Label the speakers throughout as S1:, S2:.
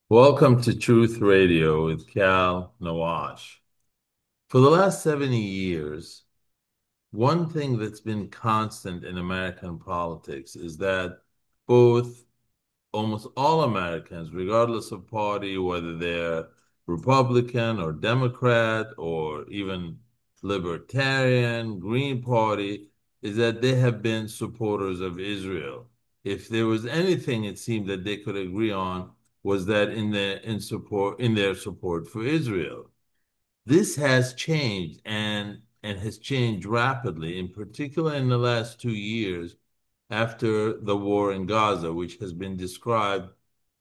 S1: Welcome to Truth Radio with Cal Nawash. For the last 70 years, one thing that's been constant in American politics is that both almost all Americans, regardless of party, whether they're Republican or Democrat or even Libertarian, Green Party, is that they have been supporters of Israel. If there was anything it seemed that they could agree on was that in their support for Israel. This has changed and has changed rapidly, in particular in the last 2 years after the war in Gaza, which has been described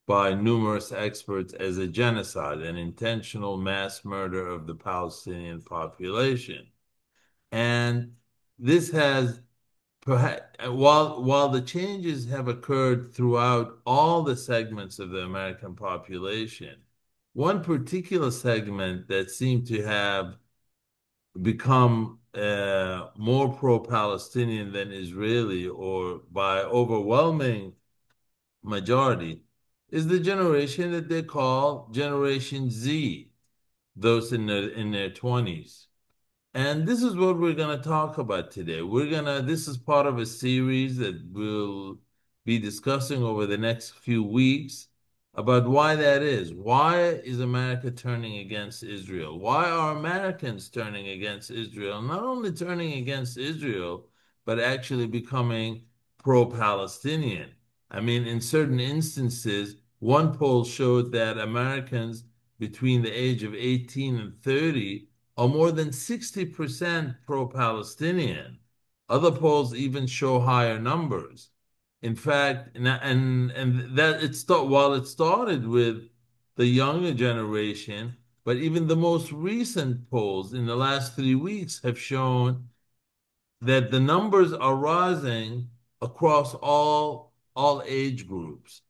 S1: by numerous experts as a genocide, an intentional mass murder of the Palestinian population. And this has perhaps, while the changes have occurred throughout all the segments of the American population, one particular segment that seemed to have become more pro-Palestinian than Israeli, or by overwhelming majority, is the generation that they call Generation Z, those in their 20s. And this is what we're going to talk about today. This is part of a series that we'll be discussing over the next few weeks about why that is. Why is America turning against Israel? Why are Americans turning against Israel? Not only turning against Israel, but actually becoming pro-Palestinian. I mean, in certain instances, one poll showed that Americans between the age of 18 and 30 are more than 60% pro-Palestinian. Other polls even show higher numbers. In fact, and that while it started with the younger generation, but even the most recent polls in the last 3 weeks have shown that the numbers are rising across all age groups.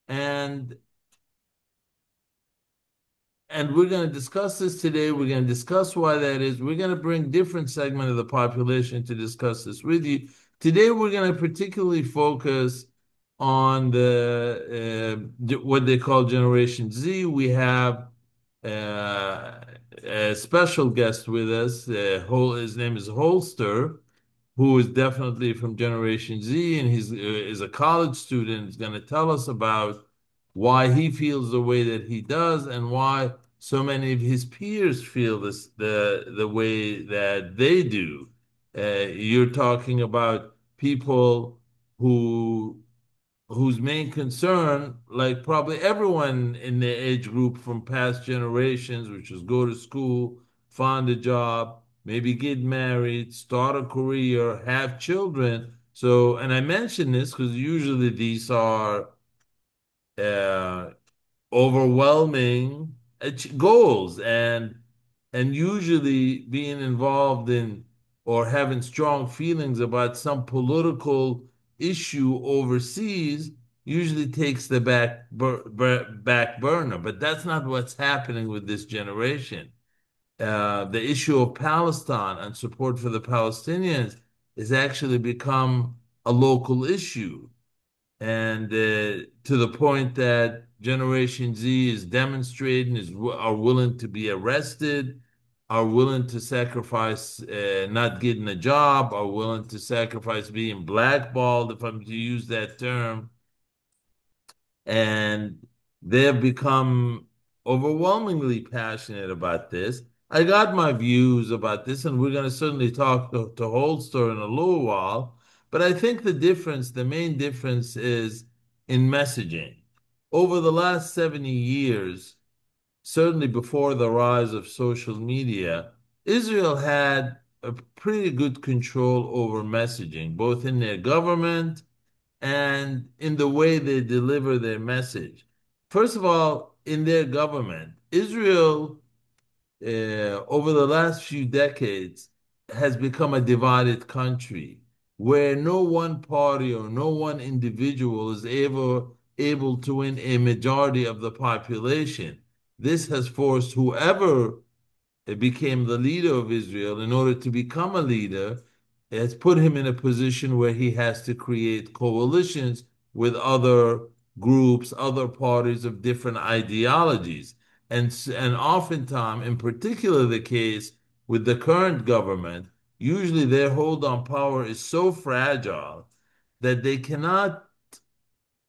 S1: And and we're going to discuss this today. We're going to discuss why that is. We're going to bring different segment of the population to discuss this with you. Today, we're going to particularly focus on what they call Generation Z. We have a special guest with us. His name is Holster, who is definitely from Generation Z, and he's is a college student. He's going to tell us about why he feels the way that he does and why so many of his peers feel the way that they do. You're talking about people who whose main concern, like probably everyone in their age group from past generations, which is go to school, find a job, maybe get married, start a career, have children. So, and I mention this because usually these are uh, overwhelming goals, and usually being involved in or having strong feelings about some political issue overseas usually takes the back burner, but that's not what's happening with this generation. The issue of Palestine and support for the Palestinians has actually become a local issue, and to the point that Generation Z is demonstrating, are willing to be arrested, are willing to sacrifice not getting a job, are willing to sacrifice being blackballed, if I'm to use that term, and they've become overwhelmingly passionate about this. I got my views about this, and we're going to certainly talk to Holster in a little while. But I think the main difference is in messaging. Over the last 70 years, certainly before the rise of social media, Israel had a pretty good control over messaging, both in their government and in the way they deliver their message. First of all, in their government, Israel, over the last few decades, has become a divided country where no one party or no one individual is able to win a majority of the population. This has forced whoever became the leader of Israel, in order to become a leader, has put him in a position where he has to create coalitions with other groups, other parties of different ideologies. And oftentimes, in particular the case with the current government, usually their hold on power is so fragile that they cannot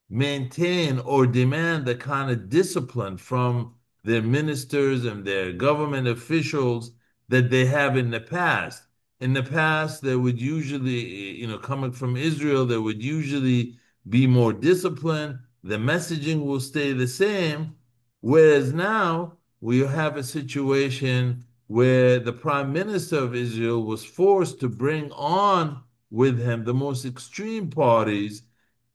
S1: maintain or demand the kind of discipline from their ministers and their government officials that they have in the past. In the past, there would usually, coming from Israel, there would usually be more discipline. The messaging will stay the same. Whereas now we have a situation where the prime minister of Israel was forced to bring on with him the most extreme parties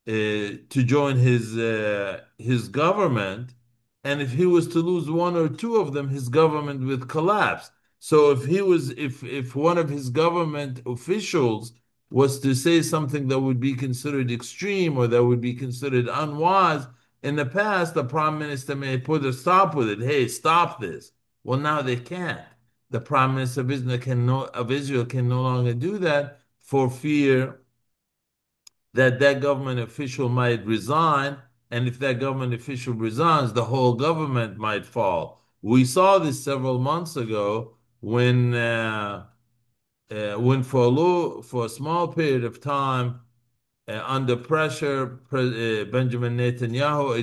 S1: to join his government, and if he was to lose one or two of them, his government would collapse. So if one of his government officials was to say something that would be considered extreme or that would be considered unwise, in the past, the prime minister may put a stop with it. Hey, stop this. Well, now they can't. The prime minister of Israel can no longer do that for fear that that government official might resign, and if that government official resigns, the whole government might fall. We saw this several months ago when for a small period of time, under pressure, Benjamin Netanyahu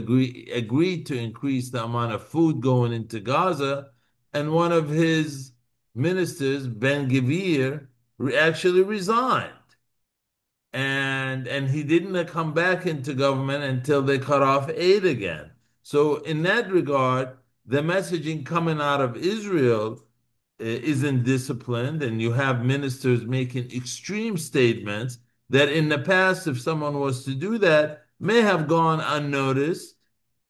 S1: agreed to increase the amount of food going into Gaza, and one of his ministers, Ben Gvir, actually resigned, and he didn't come back into government until they cut off aid again. So in that regard, the messaging coming out of Israel isn't disciplined, and you have ministers making extreme statements that in the past, if someone was to do that, may have gone unnoticed.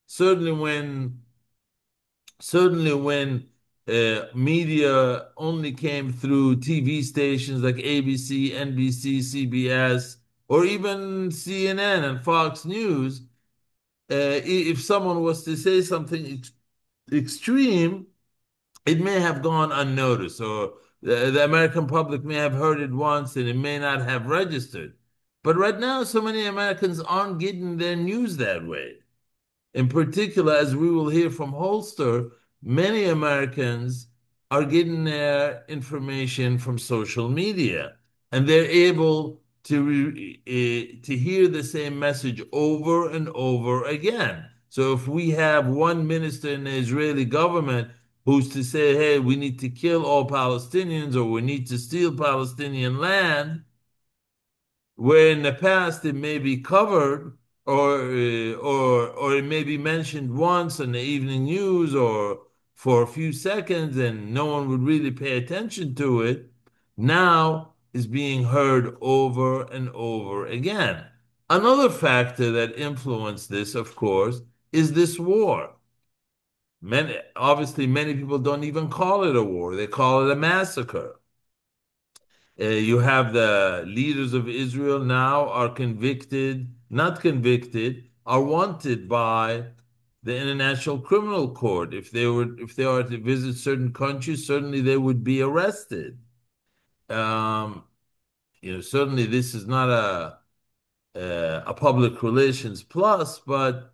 S1: Certainly when media only came through TV stations like ABC, NBC, CBS, or even CNN and Fox News, if someone was to say something extreme, it may have gone unnoticed, or the American public may have heard it once and it may not have registered. But right now, so many Americans aren't getting their news that way. In particular, as we will hear from Holster, many Americans are getting their information from social media, and they're able to hear the same message over and over again. So if we have one minister in the Israeli government who's to say, "Hey, we need to kill all Palestinians," or "We need to steal Palestinian land," where in the past it may be covered, or it may be mentioned once in the evening news or for a few seconds and no one would really pay attention to it, now is being heard over and over again. Another factor that influenced this, of course, is this war. Many people don't even call it a war, they call it a massacre. You have the leaders of Israel now are not convicted, are wanted by the International Criminal Court. If they are to visit certain countries, certainly they would be arrested. Um, certainly this is not a public relations plus, but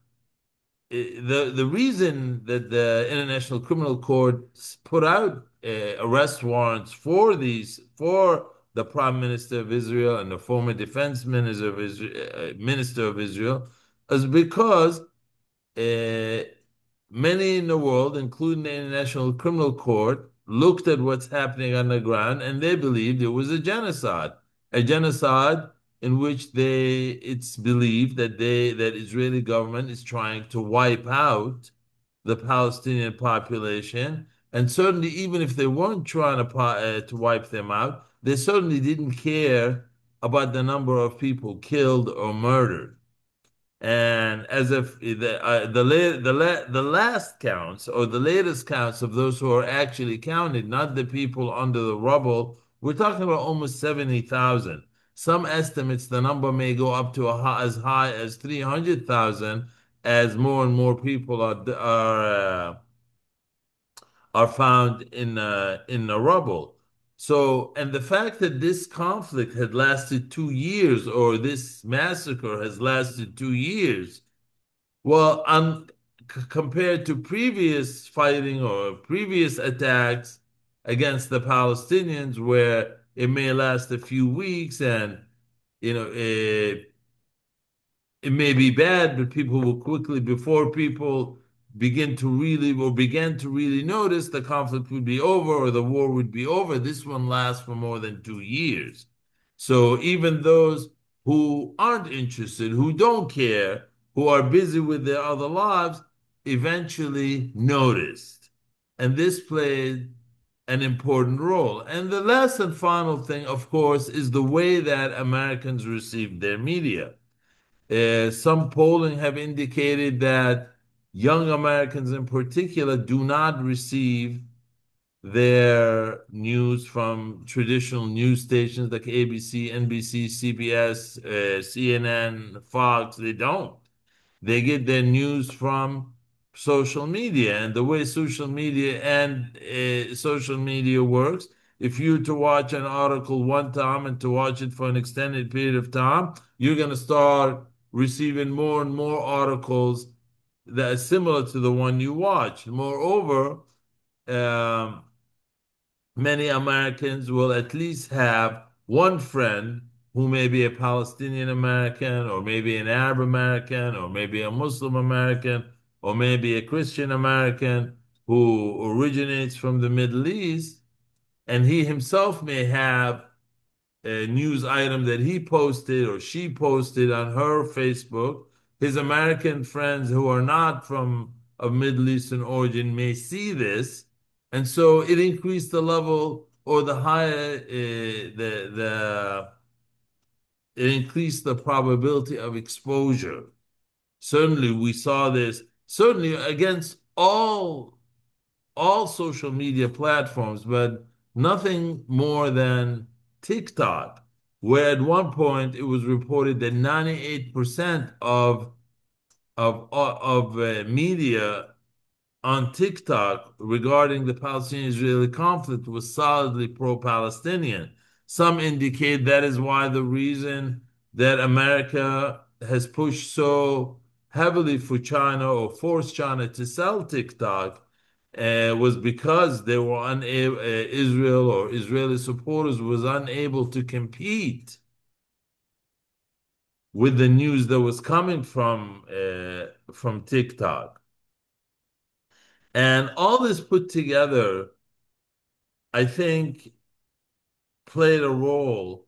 S1: the reason that the International Criminal Court put out arrest warrants for the Prime Minister of Israel and the former Defense Minister of Israel is because uh, many in the world, including the International Criminal Court, looked at what's happening on the ground and they believed it was a genocide in which it's believed that Israeli government is trying to wipe out the Palestinian population. And certainly, even if they weren't trying to wipe them out, they certainly didn't care about the number of people killed or murdered. And as if the last counts or the latest counts of those who are actually counted, not the people under the rubble, we're talking about almost 70,000. Some estimates the number may go up to as high as 300,000 as more and more people are found in the rubble. So, and the fact that this conflict had lasted 2 years, or this massacre has lasted 2 years, Well, compared to previous fighting or previous attacks against the Palestinians, where it may last a few weeks and you know it may be bad, but people will quickly, before people begin to really or began to really notice, the conflict would be over or the war would be over. This one lasts for more than 2 years. So even those who aren't interested, who don't care, who are busy with their other lives, eventually noticed. And this played an important role. And the last and final thing, of course, is the way that Americans received their media. Some polling have indicated that young Americans in particular do not receive their news from traditional news stations like ABC, NBC, CBS, CNN, Fox. They don't. They get their news from social media. And the way social media works, if you to watch an article one time and to watch it for an extended period of time, you're going to start receiving more and more articles that are similar to the one you watched. Moreover, um, many Americans will at least have one friend who may be a Palestinian American, or maybe an Arab American, or maybe a Muslim American, or maybe a Christian American who originates from the Middle East. And he himself may have a news item that he posted or she posted on her Facebook. His American friends who are not from of Middle Eastern origin may see this, and so it increased the level or the higher the it increased the probability of exposure. Certainly, we saw this certainly against all social media platforms, but nothing more than TikTok, where at one point it was reported that 98% of media on TikTok regarding the Palestinian-Israeli conflict was solidly pro-Palestinian. Some indicate that is why the reason that America has pushed so heavily for China or forced China to sell TikTok was because they were unable, Israel or Israeli supporters was unable to compete with the news that was coming from TikTok. And all this put together, I think, played a role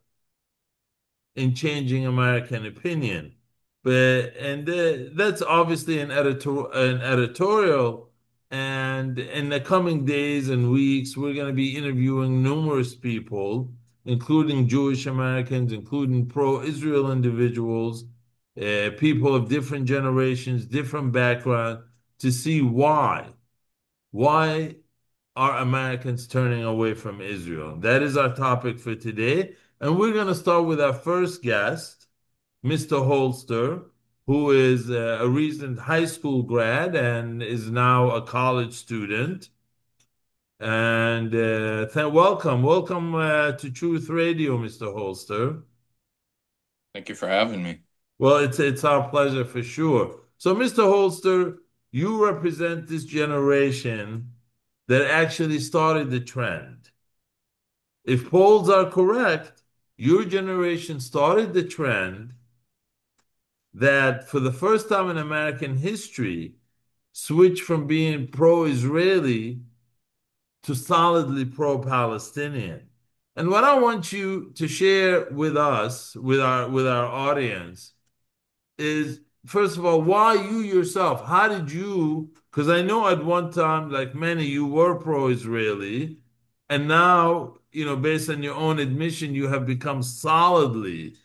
S1: in changing American opinion. That's obviously an editorial. And in the coming days and weeks, we're going to be interviewing numerous people, including Jewish Americans, including pro-Israel individuals, people of different generations, different backgrounds, to see why. Why are Americans turning away from Israel? That is our topic for today. And we're going to start with our first guest, Mr. Holster, who is a recent high school grad and is now a college student. And welcome to Truth Radio, Mr. Holster.
S2: Thank you for having me.
S1: Well, it's our pleasure for sure. So, Mr. Holster, you represent this generation that actually started the trend. If polls are correct, your generation started the trend that for the first time in American history switched from being pro-Israeli to solidly pro-Palestinian. And what I want you to share with us, with our audience, is first of all, why you yourself? How did you? Because I know at one time, like many, you were pro-Israeli, and now, based on your own admission, you have become solidly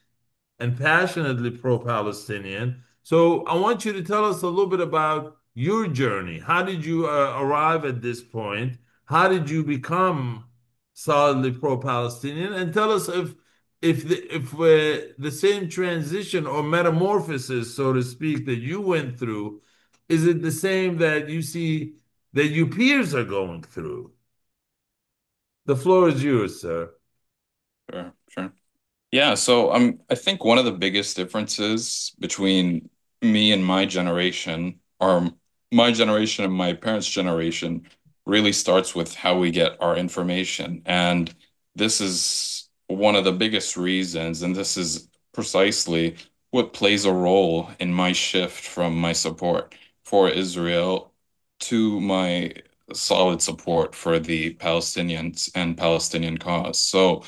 S1: and passionately pro-Palestinian. So I want you to tell us a little bit about your journey. How did you arrive at this point? How did you become solidly pro-Palestinian? And tell us if the same transition or metamorphosis, so to speak, that you went through, is it the same that you see that your peers are going through? The floor is yours, sir.
S2: Sure, sure. Yeah, I think one of the biggest differences between me and my generation, or my generation and my parents' generation, really starts with how we get our information. And this is one of the biggest reasons, and this is precisely what plays a role in my shift from my support for Israel to my solid support for the Palestinians and Palestinian cause. So,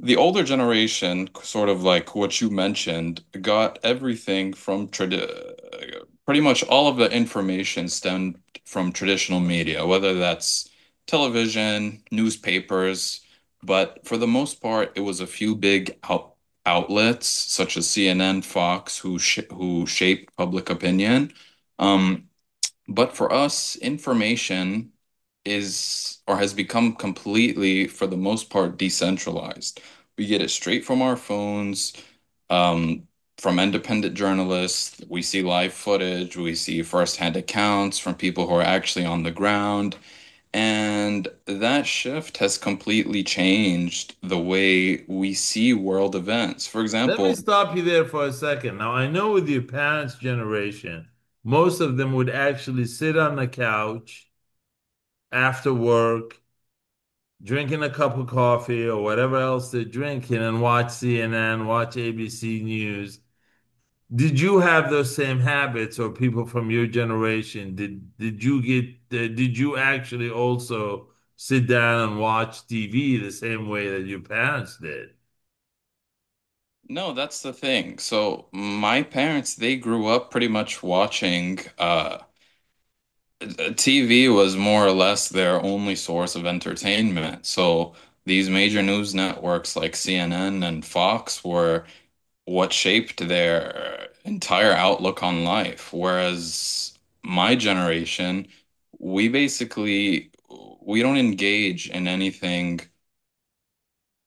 S2: the older generation, sort of like what you mentioned, got everything from pretty much all of the information stemmed from traditional media, whether that's television, newspapers, but for the most part, it was a few big outlets such as CNN, Fox, who shaped public opinion. Um, but for us, information is or has become completely, for the most part, decentralized. We get it straight from our phones, um, from independent journalists. We see live footage, we see firsthand accounts from people who are actually on the ground. And that shift has completely changed the way we see world events. For
S1: Let me
S2: example,
S1: stop you there for a second. Now, I know with your parents' generation, most of them would actually sit on the couch after work, drinking a cup of coffee or whatever else they're drinking, and watch CNN, watch ABC News. Did you have those same habits, or people from your generation? Did you actually also sit down and watch TV the same way that your parents did?
S2: no, that's the thing. So my parents, they grew up pretty much watching TV was more or less their only source of entertainment. So these major news networks like CNN and Fox were what shaped their entire outlook on life. Whereas my generation, we basically we don't engage in anything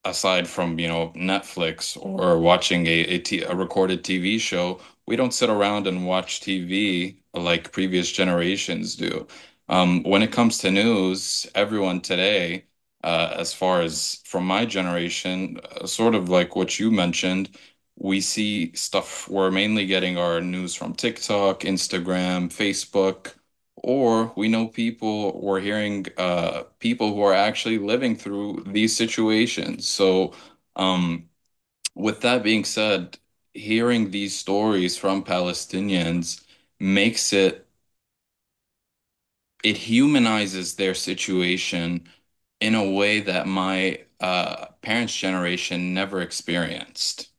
S2: aside from, Netflix or watching a recorded TV show. We don't sit around and watch TV like previous generations do. When it comes to news, everyone today, as far as from my generation, sort of like what you mentioned, we see stuff, we're mainly getting our news from TikTok, Instagram, Facebook, or we know people, we're hearing people who are actually living through these situations. So, um, with that being said, hearing these stories from Palestinians makes it humanizes their situation in a way that my parents' generation never experienced.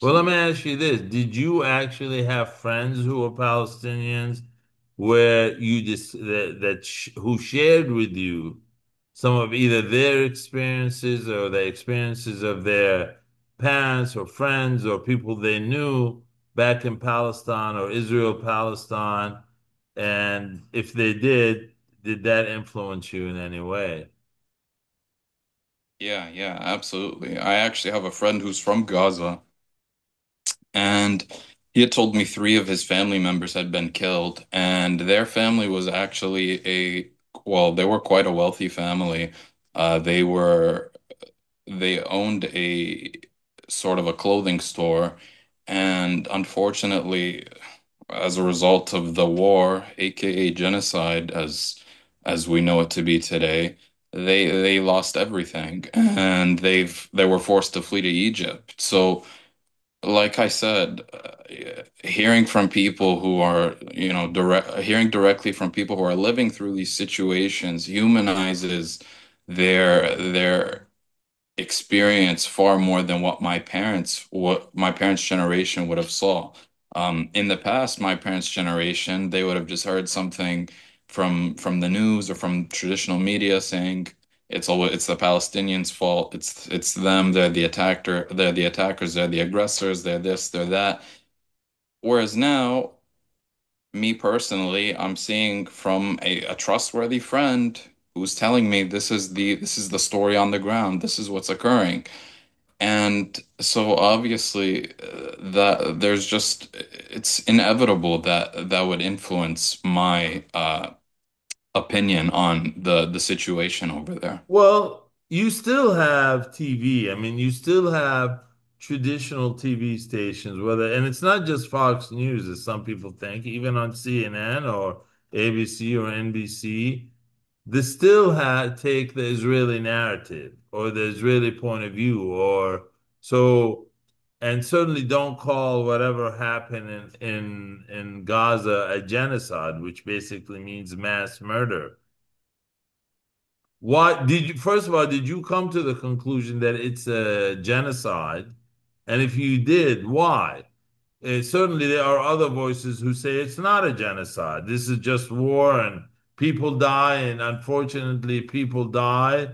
S1: Well, let me ask you this. Did you actually have friends who were Palestinians where you just who shared with you some of either their experiences or the experiences of their parents or friends or people they knew back in Palestine or Israel, Palestine? And if they did that influence you in any way?
S2: Yeah, yeah, absolutely. I actually have a friend who's from Gaza. And he had told me three of his family members had been killed, and their family was actually well, they were quite a wealthy family. They were, they owned a sort of a clothing store, and unfortunately, as a result of the war, aka genocide, as we know it to be today, they lost everything, and they were forced to flee to Egypt. So like I said, hearing from people who are, hearing directly from people who are living through these situations humanizes their experience far more than what my parents' generation would have saw. In the past, my parents' generation, they would have just heard something from the news or from traditional media saying it's the Palestinians' fault. It's them. They're the attackers. They're the aggressors. They're this. They're that. Whereas now, me personally, I'm seeing from a trustworthy friend who's telling me this is the story on the ground. This is what's occurring. And so obviously that there's just it's inevitable that that would influence my opinion on the situation over there.
S1: Well, you still have TV. I mean, you still have traditional TV stations, whether, and it's not just Fox News, as some people think, even on CNN or ABC or NBC, they still take the Israeli narrative or the Israeli point of view, or so, and certainly don't call whatever happened in Gaza a genocide, which basically means mass murder. Why did you, first of all, did you come to the conclusion that it's a genocide? And if you did, why? Certainly, there are other voices who say it's not a genocide. This is just war, and people die, and unfortunately, people die.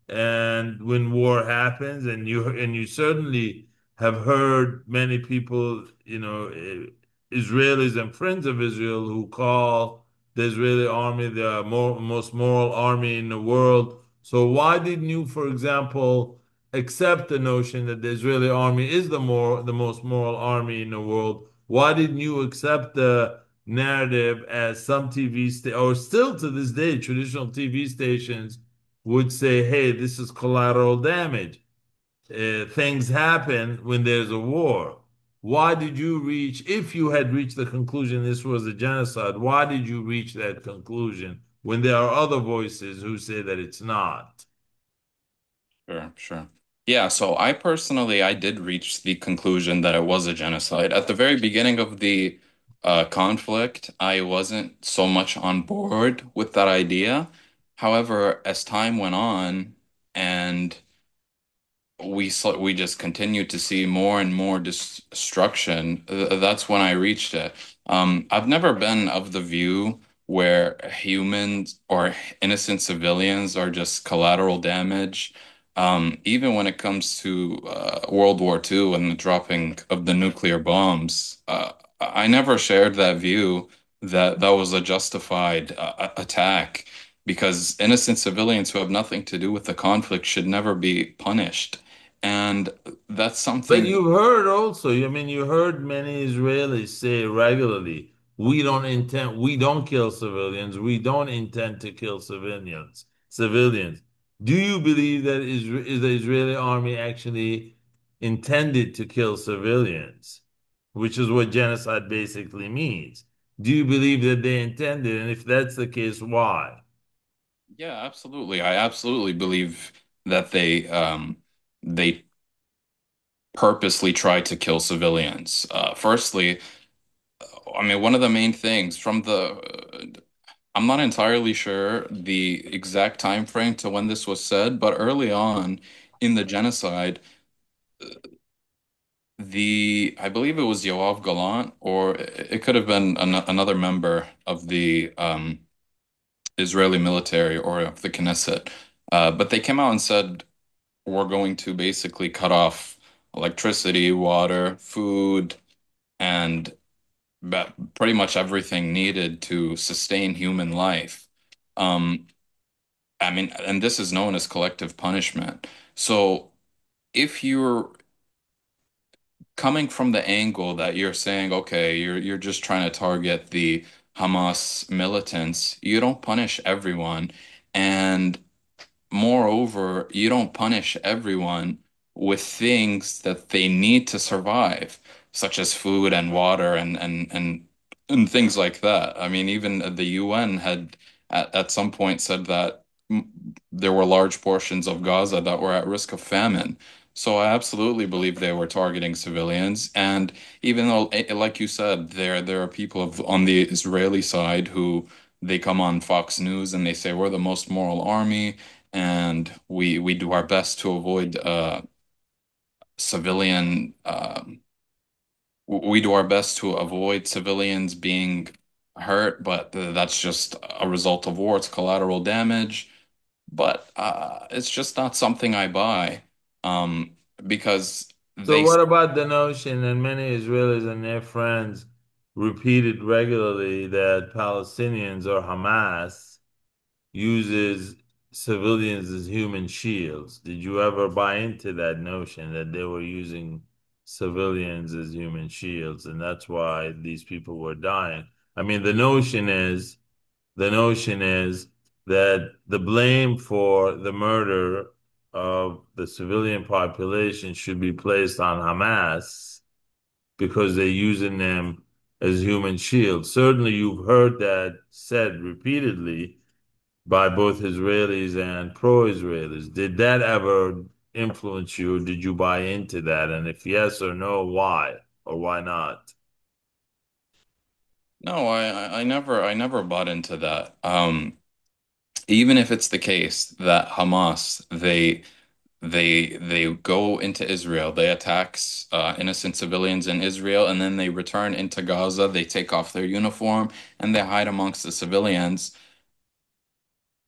S1: And when war happens, and you certainly have heard many people, Israelis and friends of Israel who call the Israeli army the most moral army in the world. So why didn't you, for example, accept the notion that the Israeli army is the most moral army in the world? Why didn't you accept the narrative as some or still to this day, traditional TV stations would say, hey, this is collateral damage. Things happen when there's a war. Why did you reach, if you had reached the conclusion this was a genocide, why did you reach that conclusion when there are other voices who say that it's not?
S2: Sure, sure. Yeah, so I did reach the conclusion that it was a genocide. At the very beginning of the conflict, I wasn't so much on board with that idea. However, as time went on and we just continued to see more and more destruction. That's when I reached it. I've never been of the view where humans or innocent civilians are just collateral damage. Even when it comes to World War II and the dropping of the nuclear bombs, I never shared that view that that was a justified attack because innocent civilians who have nothing to do with the conflict should never be punished. And that's
S1: But
S2: something,
S1: you've heard also, I mean, you heard many Israelis say regularly, we don't kill civilians, we don't intend to kill civilians. Do you believe that is the Israeli army actually intended to kill civilians, which is what genocide basically means? Do you believe that they intended? And if that's the case, why?
S2: yeah, absolutely. I absolutely believe that they purposely tried to kill civilians. Firstly, I mean, one of the main things from I'm not entirely sure the exact time frame to when this was said, but early on in the genocide, I believe it was Yoav Gallant, or it could have been another member of the Israeli military or of the Knesset. But they came out and said, we're going to basically cut off electricity, water, food, and pretty much everything needed to sustain human life. Um, I mean, and this is known as collective punishment. So if you're coming from the angle that you're saying, okay, you're just trying to target the Hamas militants, you don't punish everyone. And moreover, you don't punish everyone with things that they need to survive, such as food and water and things like that. I mean, even the UN had at some point said that there were large portions of Gaza that were at risk of famine. So I absolutely believe they were targeting civilians. And even though, like you said, there are people on the Israeli side who they come on Fox News and they say we're the most moral army and we do our best to avoid civilian we do our best to avoid civilians being hurt, but that's just a result of war. It's collateral damage, but it's just not something I buy because
S1: So
S2: they
S1: what about the notion, and many Israelis and their friends repeated regularly, that Palestinians or Hamas uses civilians as human shields? Did you ever buy into that notion that they were using civilians as human shields, and that's why these people were dying? I mean, the notion is that the blame for the murder of the civilian population should be placed on Hamas because they're using them as human shields. Certainly, you've heard that said repeatedly by both Israelis and pro-Israelis. Did that ever influence you? Or did you buy into that? And if yes or no, why or why not?
S2: No, I never bought into that. Even if it's the case that Hamas, they go into Israel, they attack innocent civilians in Israel, and then they return into Gaza, they take off their uniform and they hide amongst the civilians.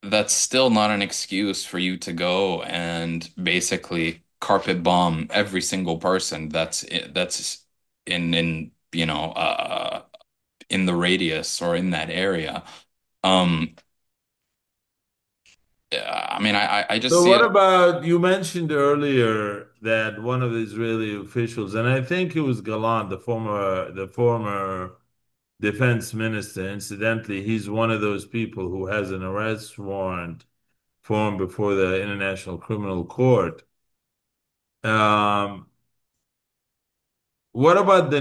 S2: That's still not an excuse for you to go and basically carpet bomb every single person that's in in the radius or in that area. Um, I mean, I just
S1: So
S2: see
S1: what
S2: it.
S1: about you mentioned earlier that one of the Israeli officials, and I think it was Gallant, the former defense minister, incidentally, he's one of those people who has an arrest warrant for him before the International Criminal Court. Um, What about the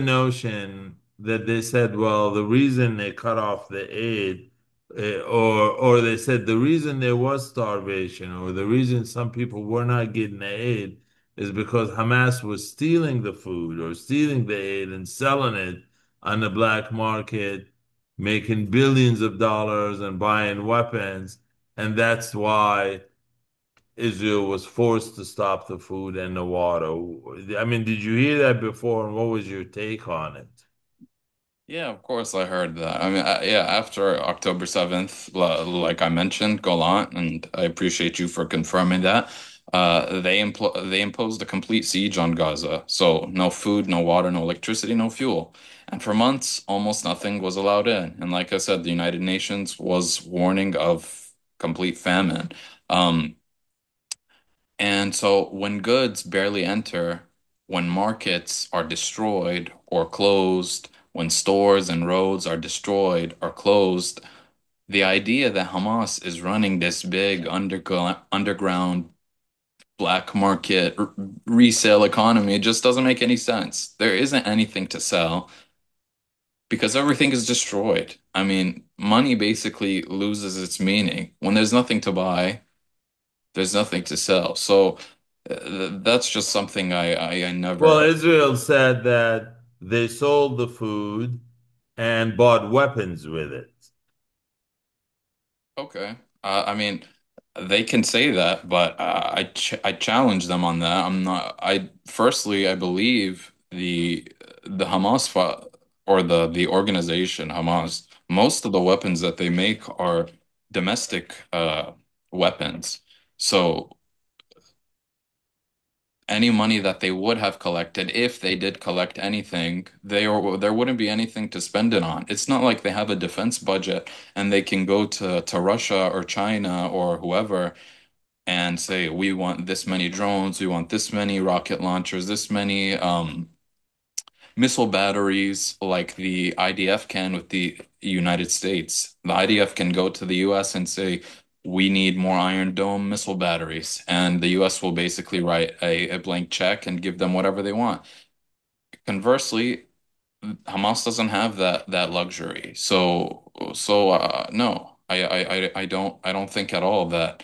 S1: that they said, well, the reason they cut off the aid, or they said the reason there was starvation, or the reason some people were not getting the aid is because Hamas was stealing the food or stealing the aid and selling it on the black market, making billions of dollars and buying weapons, and that's why Israel was forced to stop the food and the water. I mean, did you hear that before, and what was your take on it?
S2: Yeah, of course I heard that. I mean, yeah, after October 7th, like I mentioned, Golan, and I appreciate you for confirming that. They imposed a complete siege on Gaza. So no food, no water, no electricity, no fuel. And for months, almost nothing was allowed in. And like I said, the United Nations was warning of complete famine. Um, and so when goods barely enter, when markets are destroyed or closed, when stores and roads are destroyed or closed, the idea that Hamas is running this big underground black market resale economy just doesn't make any sense. There isn't anything to sell because everything is destroyed. I mean, money basically loses its meaning. When there's nothing to buy, there's nothing to sell. So that's just something I
S1: Well,
S2: never.
S1: Israel said that they sold the food and bought weapons with it.
S2: Okay. I mean, they can say that, but I challenge them on that. I'm not. I firstly, I believe the Hamas or the organization Hamas. Most of the weapons that they make are domestic weapons. So any money that they would have collected, if they did collect anything, there wouldn't be anything to spend it on. It's not like they have a defense budget and they can go to Russia or China or whoever and say, we want this many drones, we want this many rocket launchers, this many missile batteries like the IDF can with the United States. The IDF can go to the US and say, we need more Iron Dome missile batteries. And the US will basically write a blank check and give them whatever they want. Conversely, Hamas doesn't have that luxury. So no, I don't think at all that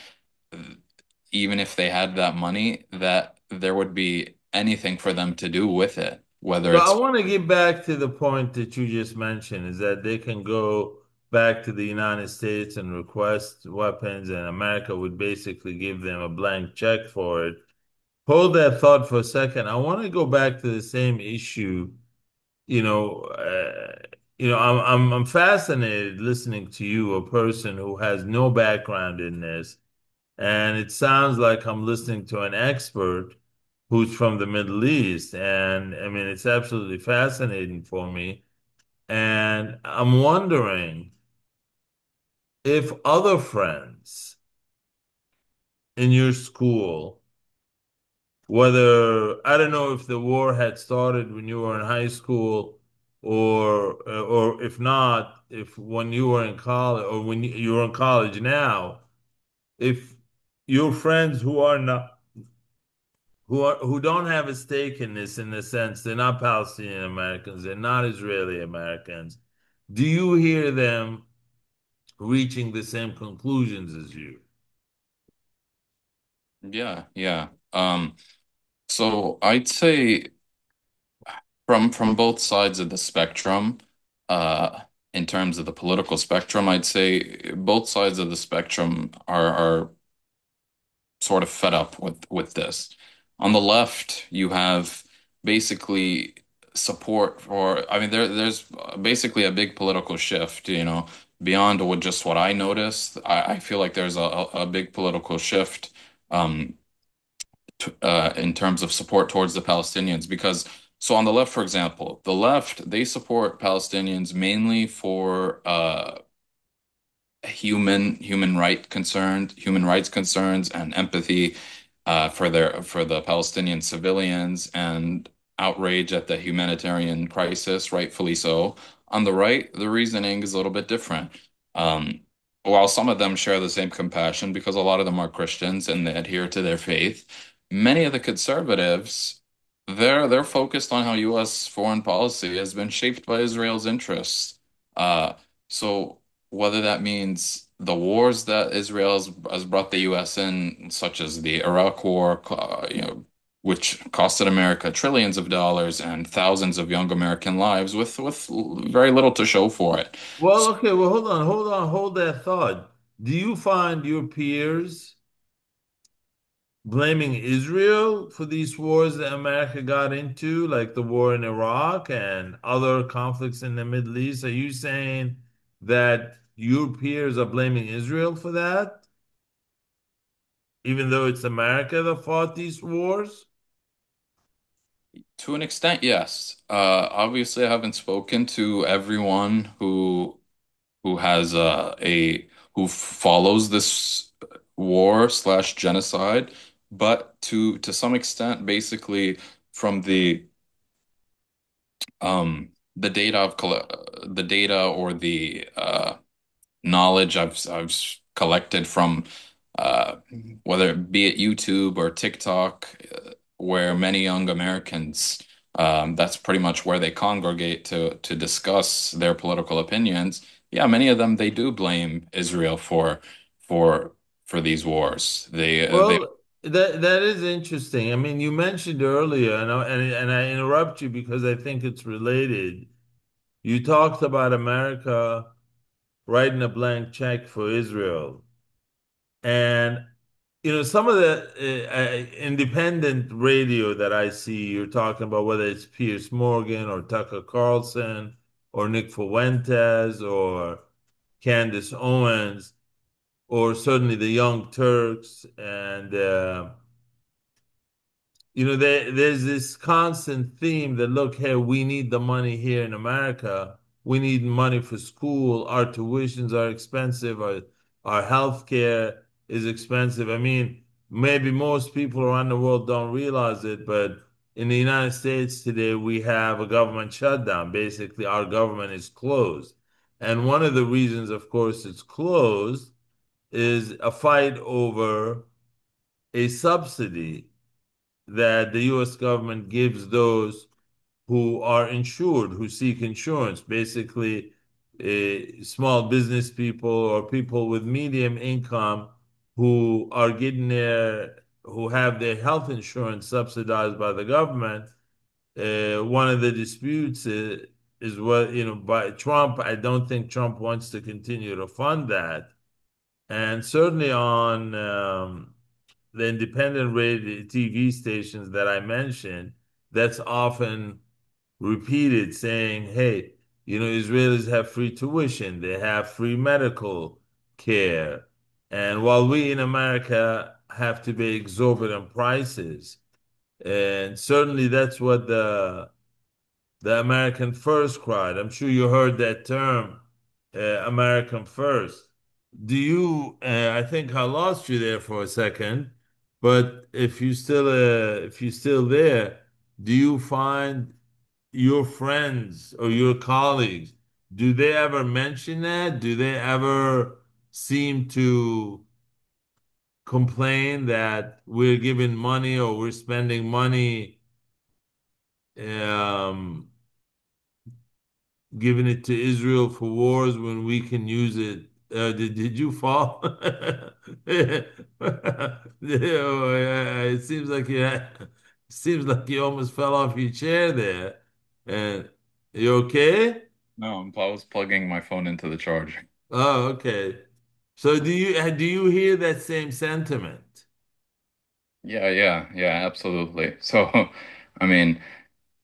S2: even if they had that money, that there would be anything for them to do with it, whether
S1: So I
S2: it's
S1: want to get back to the point that you just mentioned, is that they can go back to the United States and request weapons, and America would basically give them a blank check for it. Hold that thought for a second. I want to go back to the same issue. You know, I'm fascinated listening to you, a person who has no background in this, and it sounds like I'm listening to an expert who's from the Middle East, and I mean, it's absolutely fascinating for me. And I'm wondering if other friends in your school, whether I don't know if the war had started when you were in high school, or if not, if when you were in college or when you're in college now, if your friends who are who don't have a stake in this in the sense they're not Palestinian Americans, they're not Israeli Americans. Do you hear them reaching the same conclusions as you?
S2: Yeah, yeah. So I'd say from both sides of the spectrum, uh, in terms of the political spectrum, I'd say both sides of the spectrum are sort of fed up with this. On the left, you have basically support for, I mean, there's basically a big political shift, beyond what I noticed. I feel like there's a big political shift um, in terms of support towards the Palestinians because so on the left, for example, the left, they support Palestinians mainly for human rights concerns and empathy for the Palestinian civilians and outrage at the humanitarian crisis, rightfully so. On the right, the reasoning is a little bit different. Um, while some of them share the same compassion because a lot of them are Christians and they adhere to their faith, many of the conservatives, they're focused on how U.S. foreign policy has been shaped by Israel's interests. So whether that means the wars that Israel has brought the U.S. in, such as the Iraq War, which costed America trillions of dollars and thousands of young American lives with very little to show for it.
S1: Well, okay, well, hold that thought. Do you find your peers blaming Israel for these wars that America got into, like the war in Iraq and other conflicts in the Middle East? Are you saying that your peers are blaming Israel for that, even though it's America that fought these wars?
S2: To an extent, yes. Obviously, I haven't spoken to everyone who has who follows this war slash genocide, but to some extent, basically from the data the data or the knowledge I've collected from uh, whether it be it YouTube or TikTok, where many young Americans, that's pretty much where they congregate to discuss their political opinions. Yeah, many of them they do blame Israel for for these wars. They
S1: Well, that is interesting. I mean, you mentioned earlier, and I interrupt you because I think it's related. You talked about America writing a blank check for Israel. And, some of the independent radio that I see, you're talking about whether it's Piers Morgan or Tucker Carlson or Nick Fuentes or Candace Owens or certainly the Young Turks and there's this constant theme that look, hey, we need the money here in America. We need money for school. Our tuitions are expensive. Our health care is expensive. I mean, maybe most people around the world don't realize it, but in the United States today, we have a government shutdown. Basically, our government is closed. And one of the reasons, of course, it's closed is a fight over a subsidy that the US government gives those who are insured, who seek insurance, basically small business people or people with medium income who are who have their health insurance subsidized by the government. One of the disputes is what, by Trump. I don't think Trump wants to continue to fund that. And certainly on the independent radio TV stations that I mentioned, that's often repeated saying, hey, Israelis have free tuition, they have free medical care. And while we in America have to pay exorbitant prices, and certainly that's what the American First cried. I'm sure you heard that term, American First. I think I lost you there for a second, but if you're still there, do you find your friends or your colleagues, do they ever mention that? Do they ever seem to complain that we're giving money or we're spending money, um, giving it to Israel for wars when we can use it. Did you fall? It seems like you almost fell off your chair there. And you okay?
S2: No, I was plugging my phone into the charger.
S1: Oh, okay. So do you hear that same sentiment?
S2: Yeah, absolutely. So, I mean,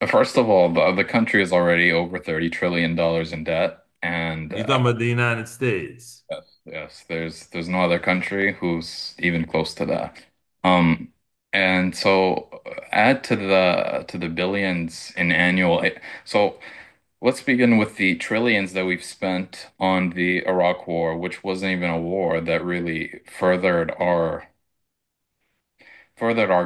S2: first of all, the country is already over $30 trillion in debt, and
S1: You're talking about the United States.
S2: yes, there's no other country who's even close to that. Um, and so add to the billions in annual. So let's begin with the trillions that we've spent on the Iraq War, which wasn't even a war that really furthered our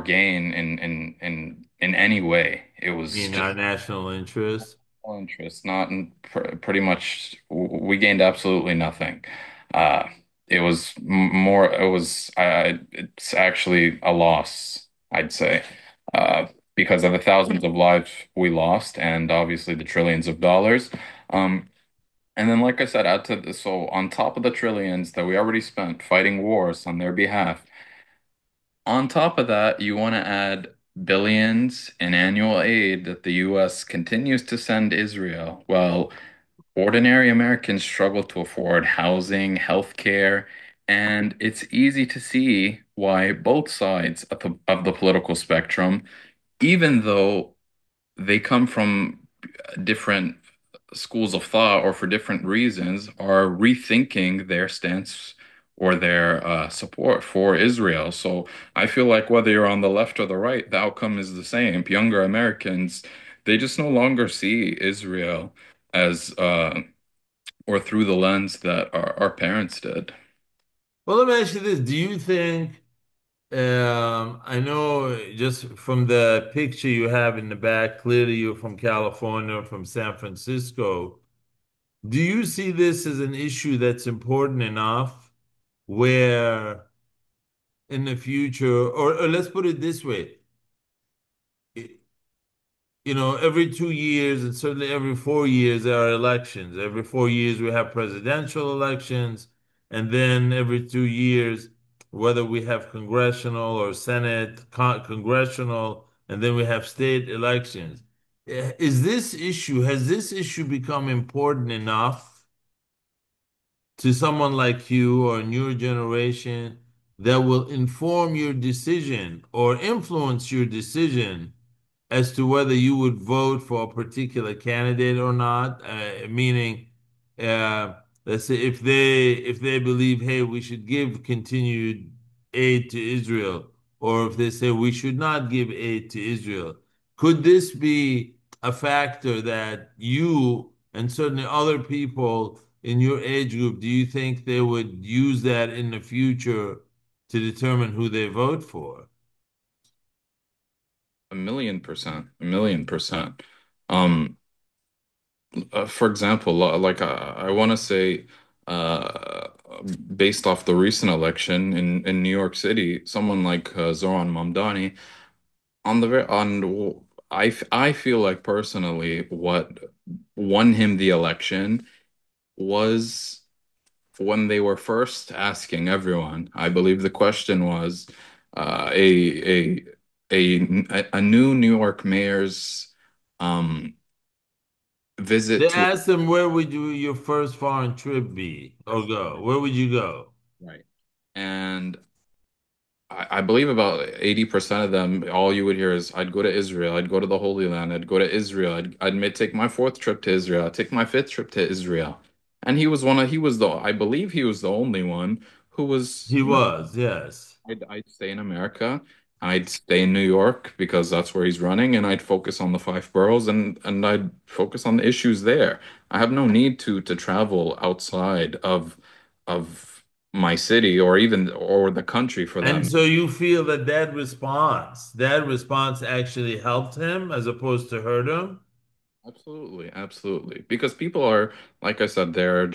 S2: gain in any way. It
S1: I
S2: was
S1: mean,
S2: just
S1: our national interest.
S2: interest, not in pretty much we gained absolutely nothing. Uh, it was more, it's actually a loss, I'd say, because of the thousands of lives we lost and obviously the trillions of dollars. Um, and then, like I said, add to this, so on top of the trillions that we already spent fighting wars on their behalf, on top of that, you want to add billions in annual aid that the US continues to send Israel. Well, ordinary Americans struggle to afford housing, healthcare, and it's easy to see why both sides of the political spectrum, even though they come from different schools of thought or for different reasons are rethinking their stance or their support for Israel. So I feel like whether you're on the left or the right, the outcome is the same. Younger Americans, they just no longer see Israel as or through the lens that our parents did.
S1: Well, let me ask you this. Do you think, I know just from the picture you have in the back, clearly you're from California, from San Francisco. Do you see this as an issue that's important enough where in the future, or let's put it this way, every 2 years and certainly every 4 years there are elections. Every 4 years we have presidential elections, and then every 2 years, whether we have congressional or Senate, congressional, and then we have state elections. Has this issue become important enough to someone like you or in your generation that will inform your decision or influence your decision as to whether you would vote for a particular candidate or not? Meaning, uh, let's say if they believe, hey, we should give continued aid to Israel, or if they say we should not give aid to Israel, could this be a factor that you and certainly other people in your age group, do you think they would use that in the future to determine who they vote for?
S2: 1,000,000%, 1,000,000%. Um, for example, I want to say, uh, based off the recent election in New York City, someone like Zoran Mamdani on the ver- on I feel like personally what won him the election was when they were first asking everyone. I believe the question was uh, a a new New York mayor's visit
S1: They
S2: to.
S1: asked them, where would your first foreign trip be or
S2: Yes.
S1: go? Where would you go?
S2: Right. And I believe about 80% of them, all you would hear is, I'd go to Israel, I'd go to the Holy Land, I'd go to Israel, take my fourth trip to Israel, I'd take my fifth trip to Israel. And I believe he was the only one who was,
S1: He
S2: no,
S1: was, yes.
S2: I'd stay in America, I'd stay in New York because that's where he's running, and I'd focus on the five boroughs and I'd focus on the issues there. I have no need to travel outside of my city or even or the country for
S1: And
S2: that.
S1: so you feel that response actually helped him as opposed to hurt him?
S2: Absolutely, absolutely. Because people are, like I said, they're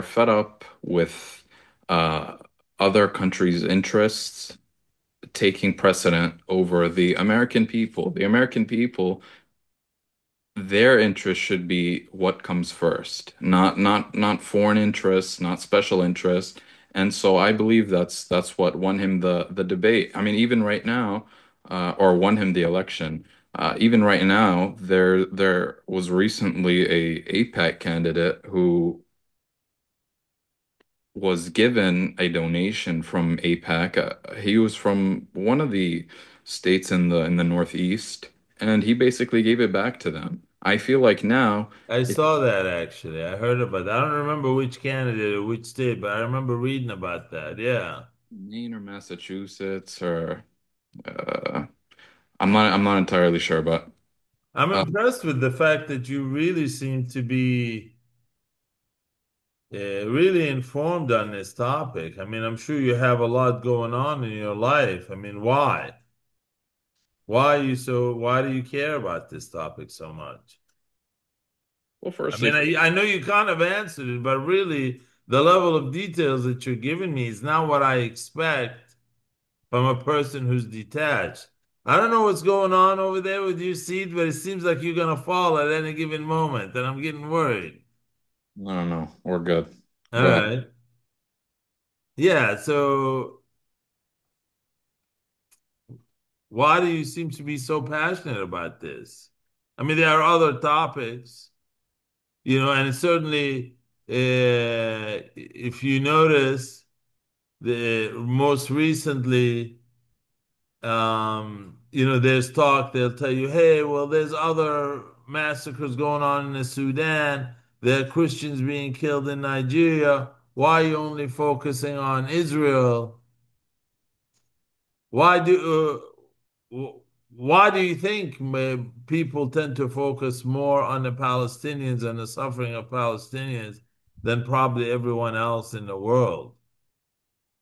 S2: fed up with uh other countries' interests taking precedent over the American people. The American people, their interest should be what comes first, not foreign interests, not special interests. And so I believe that's what won him the debate. I mean, even right now, or won him the election. Even right now, there was recently a APAC candidate who was given a donation from APAC. He was from one of the states in the Northeast, and he basically gave it back to them. I feel like now
S1: I
S2: it's
S1: saw that actually. I heard about that. I don't remember which candidate or which state, but I remember reading about that. Yeah.
S2: Maine or Massachusetts or uh, I'm not entirely sure, but
S1: I'm
S2: uh,
S1: impressed with the fact that you really seem to be really informed on this topic. I mean, I'm sure you have a lot going on in your life. I mean, why? Why do you care about this topic so much?
S2: well,
S1: I
S2: firstly,
S1: mean, I know you kind of answered it, but really the level of details that you're giving me is not what I expect from a person who's detached. I don't know what's going on over there with your seat, but it seems like you're gonna fall at any given moment, and I'm getting worried.
S2: no, no, we're good.
S1: All
S2: Go ahead.
S1: right. Yeah, so why do you seem to be so passionate about this? I mean, there are other topics, and certainly, if you notice, the most recently, there's talk, they'll tell you, hey, well, there's other massacres going on in the Sudan. There are Christians being killed in Nigeria. Why are you only focusing on Israel? Why do why do you think people tend to focus more on the Palestinians and the suffering of Palestinians than probably everyone else in the world?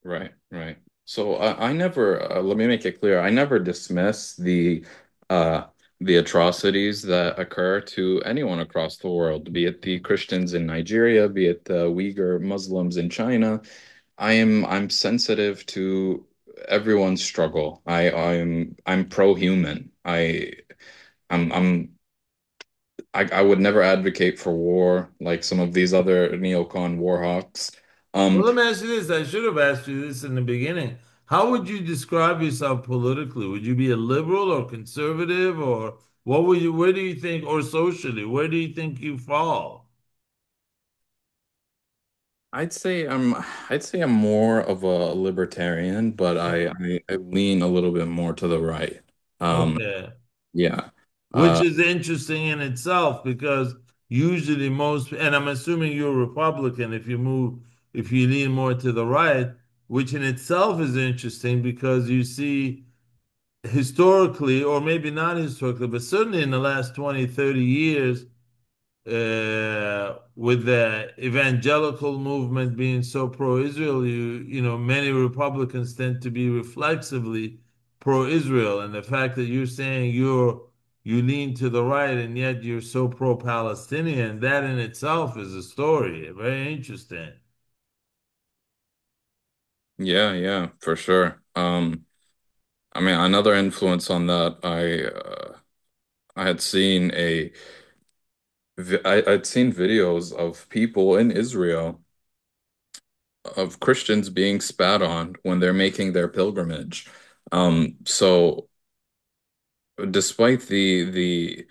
S2: Right, right. So I never, let me make it clear, I never dismiss uh, the atrocities that occur to anyone across the world, be it the Christians in Nigeria, be it the Uyghur Muslims in China. I'm sensitive to everyone's struggle. I'm pro-human. I'm I would never advocate for war like some of these other neocon war hawks.
S1: Well,
S2: Um,
S1: let me ask you this. I should have asked you this in the beginning. How would you describe yourself politically? Would you be a liberal or conservative, or where do you think, or socially, where do you think you fall?
S2: I'd say I'm more of a libertarian, but I lean a little bit more to the right. Um,
S1: Okay.
S2: yeah.
S1: Which
S2: Uh,
S1: is interesting in itself because usually and I'm assuming you're a Republican if you lean more to the right, which in itself is interesting because you see historically, or maybe not historically, but certainly in the last 20, 30 years, with the evangelical movement being so pro-Israel, many Republicans tend to be reflexively pro-Israel, and the fact that you're saying you lean to the right and yet you're so pro-Palestinian, that in itself is a story. Very interesting.
S2: yeah, yeah, for sure. I mean, another influence on that, I had seen I'd seen videos of people in Israel of Christians being spat on when they're making their pilgrimage. So despite the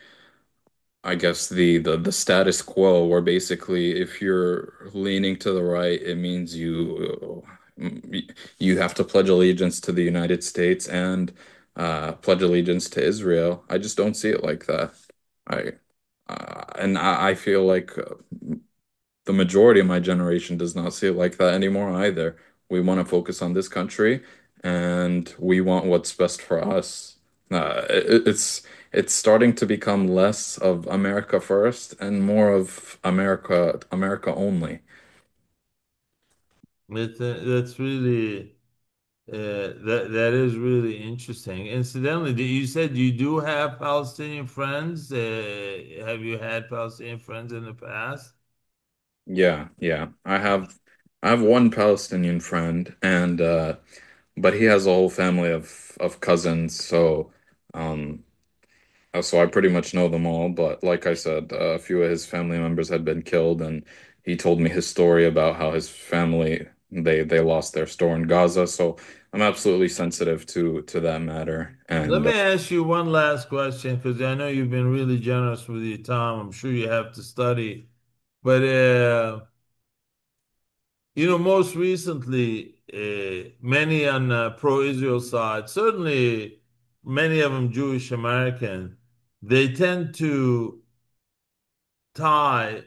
S2: I guess the status quo, where basically if you're leaning to the right, it means you have to pledge allegiance to the United States and pledge allegiance to Israel. I just don't see it like that. I I feel like the majority of my generation does not see it like that anymore either. We want to focus on this country and we want what's best for us. It's starting to become less of America first and more of America only.
S1: That's really that is really interesting. Incidentally, you said you do have Palestinian friends. Have you had Palestinian friends in the past?
S2: Yeah, yeah. I have. I have one Palestinian friend, and but he has a whole family of cousins, um, so I pretty much know them all. But like I said, a few of his family members had been killed, and he told me his story about how his family they lost their store in Gaza. So I'm absolutely sensitive to that matter,
S1: Let
S2: and
S1: me ask you one last question because I know you've been really generous with your time. I'm sure you have to study, but most recently, many on the pro-Israel side, certainly many of them Jewish American, they tend to tie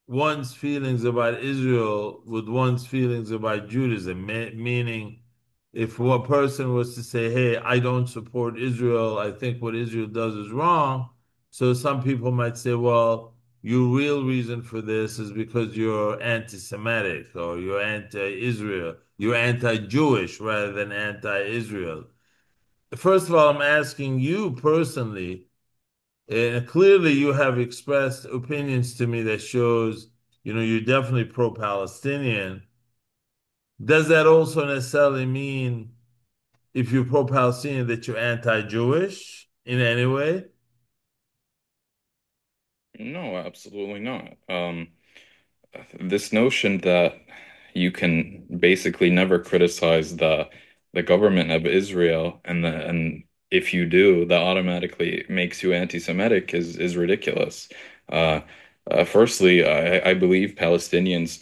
S1: one's feelings about Israel with one's feelings about Judaism, meaning if one person was to say, "Hey, I don't support Israel. I think what Israel does is wrong." So some people might say, "Well, your real reason for this is because you're anti-Semitic or you're anti-Israel. You're anti-Jewish rather than anti-Israel." First of all, I'm asking you personally, and clearly you have expressed opinions to me that shows, you're definitely pro-Palestinian. Does that also necessarily mean if you're pro-Palestinian that you're anti-Jewish in any way?
S2: no, absolutely not. This notion that you can basically never criticize the government of Israel, and if you do, that automatically makes you anti-Semitic is ridiculous. Uh, Firstly, I believe Palestinians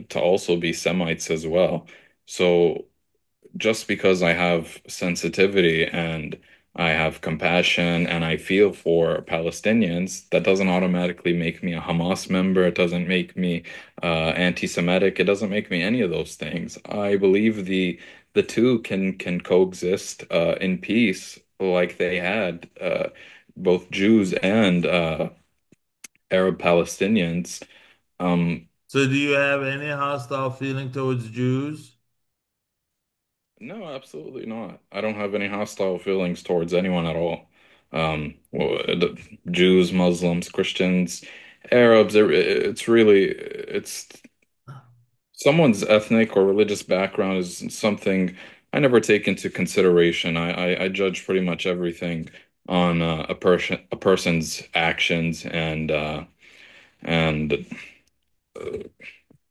S2: to also be Semites as well. So just because I have sensitivity and I have compassion and I feel for Palestinians, that doesn't automatically make me a Hamas member. It doesn't make me anti-Semitic. It doesn't make me any of those things. I believe the two can coexist in peace, like they had both Jews and Arab Palestinians. Um,
S1: So do you have any hostile feeling towards Jews?
S2: No, absolutely not. I don't have any hostile feelings towards anyone at all. The Jews, Muslims, Christians, Arabs, it's really it's someone's ethnic or religious background is something I never take into consideration. I judge pretty much everything on a person's actions and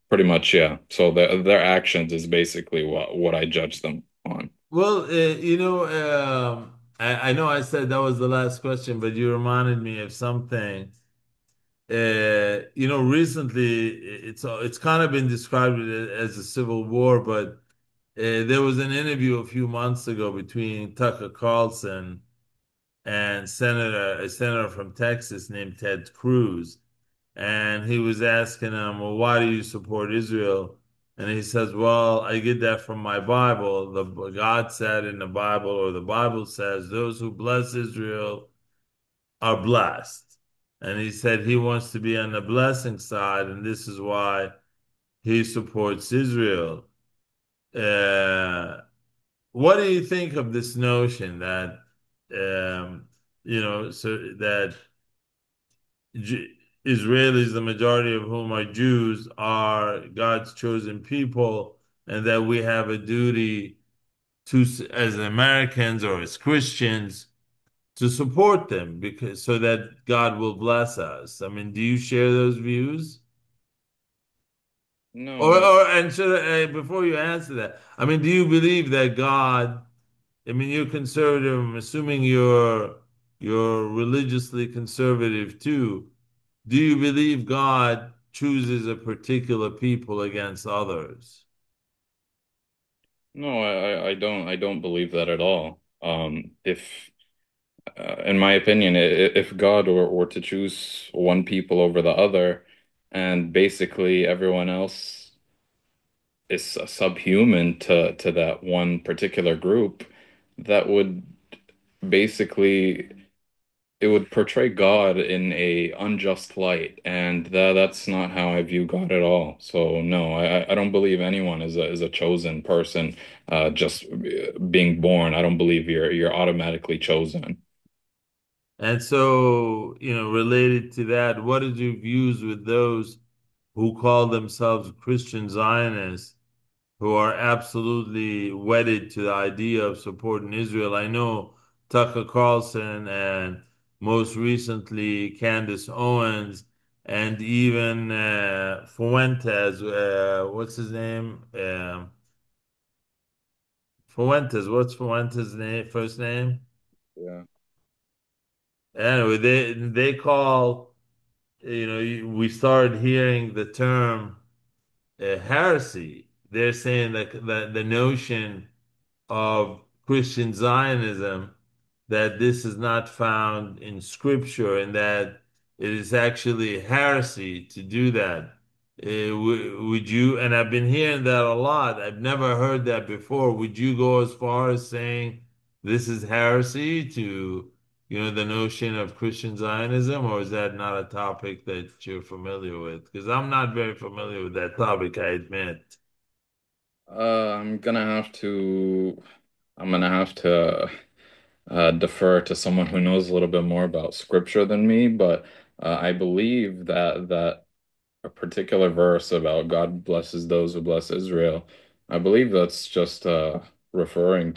S2: pretty much yeah. So their actions is basically what I judge them on.
S1: Well, I know I said that was the last question, but you reminded me of something. Recently it's kind of been described as a civil war, but there was an interview a few months ago between Tucker Carlson and a senator from Texas named Ted Cruz, and he was asking him, "Well, why do you support Israel?" And he says, "Well, I get that from my Bible. The God said in the Bible, or the Bible says, those who bless Israel are blessed." And he said he wants to be on the blessing side, and this is why he supports Israel. Uh, what do you think of this notion that, so that Israelis, the majority of whom are Jews, are God's chosen people, and that we have a duty to, as Americans or as Christians, to support them because so that God will bless us. I mean, do you share those views?
S2: No,
S1: And before you answer that, I mean, do you believe that God? I mean, you're conservative. I'm assuming you're religiously conservative too. Do you believe God chooses a particular people against others?
S2: no, I don't believe that at all. If, in my opinion, if God were to choose one people over the other, and basically everyone else is subhuman to that one particular group, that would basically it would portray God in a unjust light, and that's not how I view God at all. So no, I don't believe anyone is a chosen person, just being born. I don't believe you're automatically chosen.
S1: And so, related to that, what is your views with those who call themselves Christian Zionists, who are absolutely wedded to the idea of supporting Israel. I know Tucker Carlson and most recently Candace Owens and even Fuentes, what's his name? Fuentes, what's Fuentes' name, first name?
S2: Yeah.
S1: Anyway, they call, we started hearing the term heresy. They're saying that the notion of Christian Zionism that this is not found in Scripture and that it is actually heresy to do that. Would you, and I've been hearing that a lot, I've never heard that before. Would you go as far as saying this is heresy to, the notion of Christian Zionism, or is that not a topic that you're familiar with? Because I'm not very familiar with that topic, I admit.
S2: I'm gonna have to I'm gonna have to defer to someone who knows a little bit more about scripture than me, but I believe that a particular verse about God blesses those who bless Israel, I believe that's just referring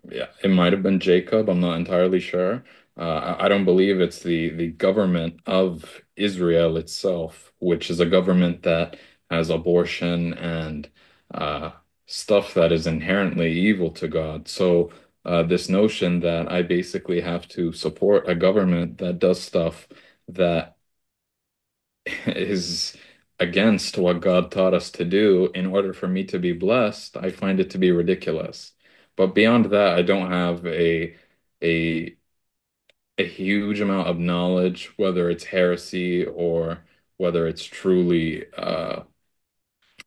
S2: yeah, it might have been Jacob. I'm not entirely sure. I don't believe it's the government of Israel itself, which is a government that has abortion and uh, stuff that is inherently evil to God. So this notion that I basically have to support a government that does stuff that is against what God taught us to do in order for me to be blessed, I find it to be ridiculous. But beyond that, I don't have a a huge amount of knowledge, whether it's heresy or whether it's truly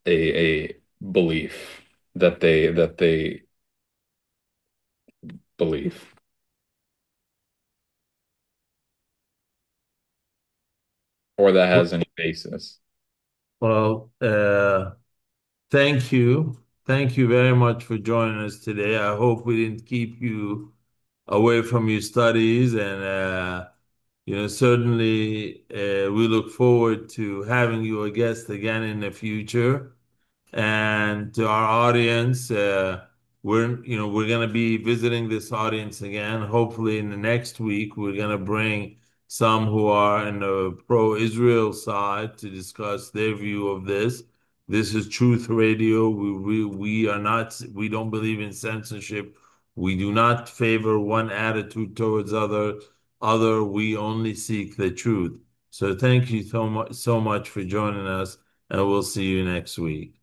S2: a belief that they believe or that has any basis.
S1: Well, thank you. Thank you very much for joining us today. I hope we didn't keep you away from your studies, and certainly we look forward to having you a guest again in the future. And to our audience, we're gonna be visiting this audience again. Hopefully, in the next week, we're gonna bring some who are in the pro-Israel side to discuss their view of this. This is Truth Radio. We are not. We don't believe in censorship. We do not favor one attitude towards other. We only seek the truth. So thank you so much for joining us, and we'll see you next week.